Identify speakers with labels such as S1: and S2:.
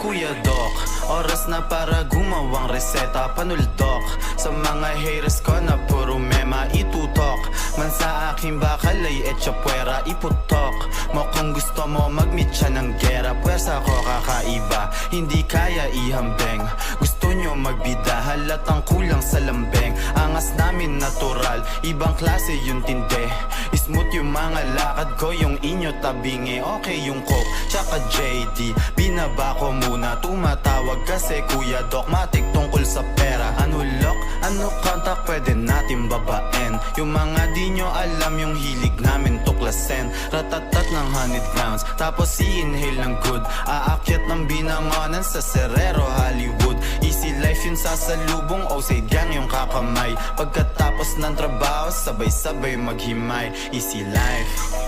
S1: Kuya Doc, oras na para gumawang reseta. Panuldok sa mga haters ko na puro mema itutok. Man sa aking bakal ay etcha puwera iputok mo. Kung gusto mo mag-meet siya ng gera, pwersa ko kakaiba, hindi kaya ihambeng. Gusto nyo magbida, halatang kulang sa lambeng. Angas namin natural, ibang klase yung tinde. Smooth yung mga lakad ko, yung inyo tabingi. Okay yung coke, tsaka JD, binaba ko muna. Tumatawag kasi Kuya Doc, matik tungkol sa pera. Ano lock, ano contact, pwede natin babaen. Yung mga di nyo alam, yung hilig namin tuklasin. Ratatat ng honeyed rounds, tapos i-inhale ng good. Aakyat ng binangonan sa Serrero, Hollywood. Easy life yun sa salubong, Osade gang yung kakamay. Pagkatapos ng trabaho, sabay-sabay maghimay. Easy life.